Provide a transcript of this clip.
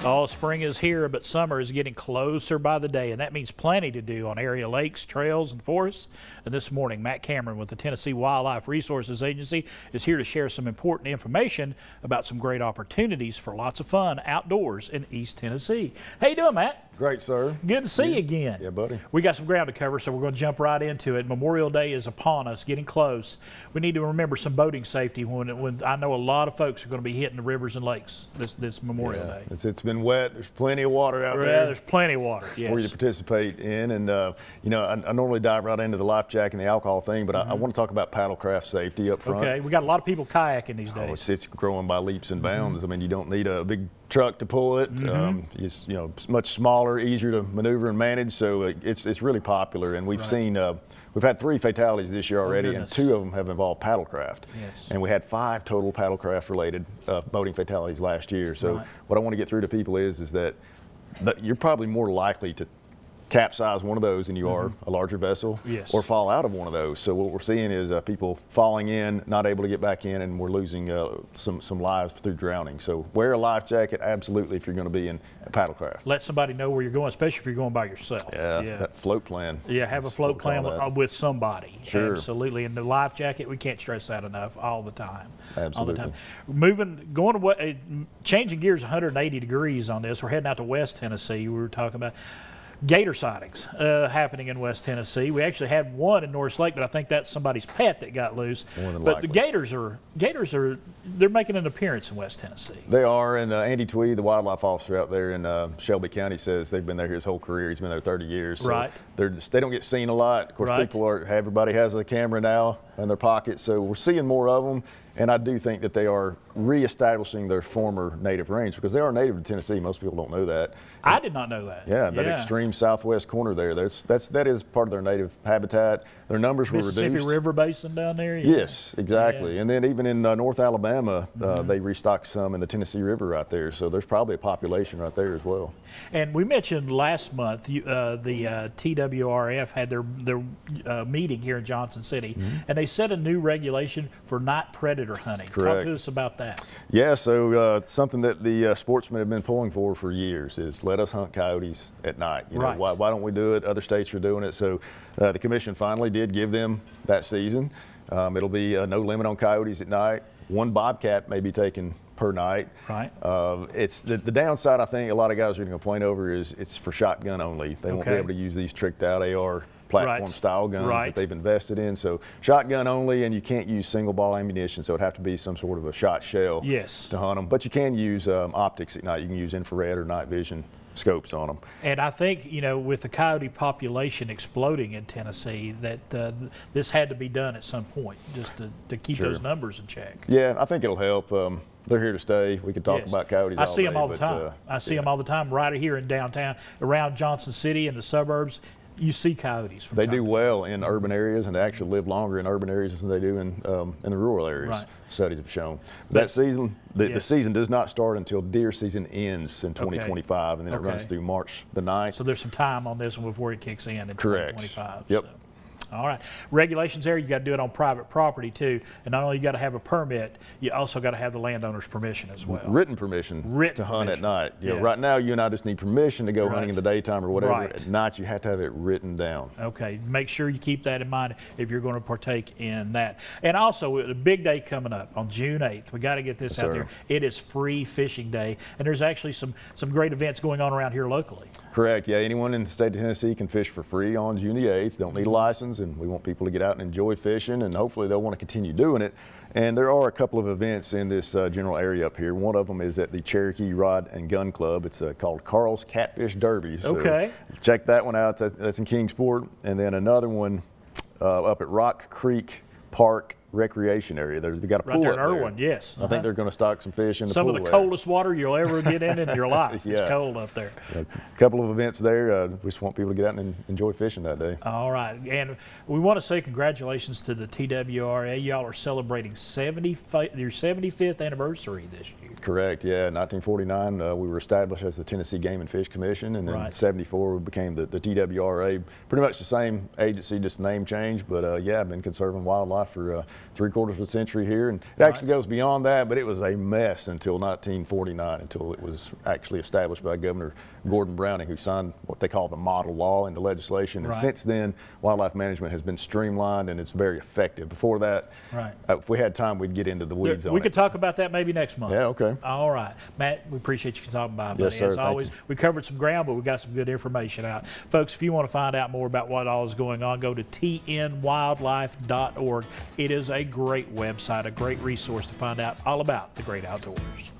Oh, spring is here, but summer is getting closer by the day, and that means plenty to do on area lakes, trails, and forests. And this morning, Matt Cameron with the Tennessee Wildlife Resources Agency is here to share some important information about some great opportunities for lots of fun outdoors in East Tennessee. How you doing, Matt? Great, sir. Good to see you again. Yeah, buddy. We got some ground to cover, so we're going to jump right into it. Memorial Day is upon us, getting close. We need to remember some boating safety when I know a lot of folks are going to be hitting the rivers and lakes this Memorial Day. It's been wet. There's plenty of water out there. Yeah, there's plenty of water. Yes. For you to participate in. And, you know, I normally dive right into the life jacket and the alcohol thing, but I want to talk about paddlecraft safety up front. Okay, we got a lot of people kayaking these days. Oh, it's growing by leaps and bounds. I mean, you don't need a big truck to pull it. It's, you know, much smaller, easier to maneuver and manage, so it's really popular. And we've seen we've had 3 fatalities this year already, and 2 of them have involved paddlecraft. Yes. And we had 5 total paddlecraft related boating fatalities last year. So what I want to get through to people is that you're probably more likely to capsize one of those than you are a larger vessel, or fall out of one of those. So what we're seeing is people falling in, not able to get back in, and we're losing some lives through drowning. So wear a life jacket, absolutely, if you're going to be in a paddlecraft. Let somebody know where you're going, especially if you're going by yourself. Yeah. That float plan. Yeah, have a float plan with somebody. Sure. Absolutely. And the life jacket, we can't stress that enough all the time. Absolutely. All the time. Changing gears 180 degrees on this. We're heading out to West Tennessee. We were talking about gator sightings happening in West Tennessee. We actually had one in Norris Lake, but I think that's somebody's pet that got loose. But the gators they're making an appearance in West Tennessee. They are, and Andy Tweed, the wildlife officer out there in Shelby County, says they've been there his whole career. He's been there 30 years. So they don't get seen a lot. Of course, everybody has a camera now in their pocket, so we're seeing more of them. And I do think that they are reestablishing their former native range, because they are native to Tennessee. Most people don't know that. I did not know that. Yeah, that extreme southwest corner there. That is part of their native habitat. Their numbers were reduced. Mississippi River Basin down there. Yes, exactly. And then even in North Alabama, they restocked some in the Tennessee River right there. So there's probably a population right there as well. And we mentioned last month the TWRA had their meeting here in Johnson City, and they set a new regulation for night predator hunting. Correct. Talk to us about that. Yeah, so something that the sportsmen have been pulling for years is let us hunt coyotes at night. You know, why don't we do it? Other states are doing it. So the commission finally did give them that season. It'll be no limit on coyotes at night. 1 bobcat may be taken per night. It's the downside, I think a lot of guys are going to complain over, is it's for shotgun only. They won't be able to use these tricked out AR platform style guns that they've invested in. So shotgun only, and you can't use single ball ammunition, so it'd have to be some sort of a shot shell to hunt them. But you can use optics at night. You can use infrared or night vision scopes on them. And I think, you know, with the coyote population exploding in Tennessee, that this had to be done at some point, just to keep those numbers in check. Yeah, I think it'll help. They're here to stay. We could talk about coyotes all day. I see them all the time. I see them all the time right here in downtown, around Johnson City and the suburbs. You see coyotes. They do well in urban areas, and they actually live longer in urban areas than they do in the rural areas. Studies have shown. That season, the season does not start until deer season ends in 2025, and then it runs through March the 9th. So there's some time on this one before it kicks in 2025. Yep. So. All right. Regulations there, you got to do it on private property too. And not only you got to have a permit, you also got to have the landowner's permission as well. Written permission to hunt at night. You know, right now you and I just need permission to go hunting in the daytime or whatever. At night you have to have it written down. Okay. Make sure you keep that in mind if you're going to partake in that. And also, a big day coming up on June 8th. We got to get this out there. It is free fishing day, and there's actually some great events going on around here locally. Correct. Yeah, anyone in the state of Tennessee can fish for free on June the 8th. Don't need a license, and we want people to get out and enjoy fishing, and hopefully they'll want to continue doing it. And there are a couple of events in this general area up here. One of them is at the Cherokee Rod and Gun Club. It's called Carl's Catfish Derby. So check that one out. That's in Kingsport. And then another one up at Rock Creek Park Recreation area. They've got a pool there up in Irwin, yes. I think they're going to stock some fish in the pool. Some of the coldest water you'll ever get in your life. It's cold up there. A couple of events there. We just want people to get out and enjoy fishing that day. All right. And we want to say congratulations to the TWRA. Y'all are celebrating your 75th anniversary this year. Correct, yeah. 1949, we were established as the Tennessee Game and Fish Commission, and then 74 we became the TWRA. Pretty much the same agency, just name change, but yeah, I've been conserving wildlife for 3/4 of a century here, and it actually goes beyond that, but it was a mess until 1949, until it was actually established by Governor Gordon Browning, who signed what they call the model law into legislation. And since then, wildlife management has been streamlined and it's very effective. Before that, if we had time, we'd get into the weeds on it. We could talk about that maybe next month. Yeah, okay. All right. Matt, we appreciate you talking about it, buddy. Yes, sir. As always, we covered some ground, but we got some good information out. Folks, if you want to find out more about what all is going on, go to tnwildlife.org. It is a great website, a great resource to find out all about the great outdoors.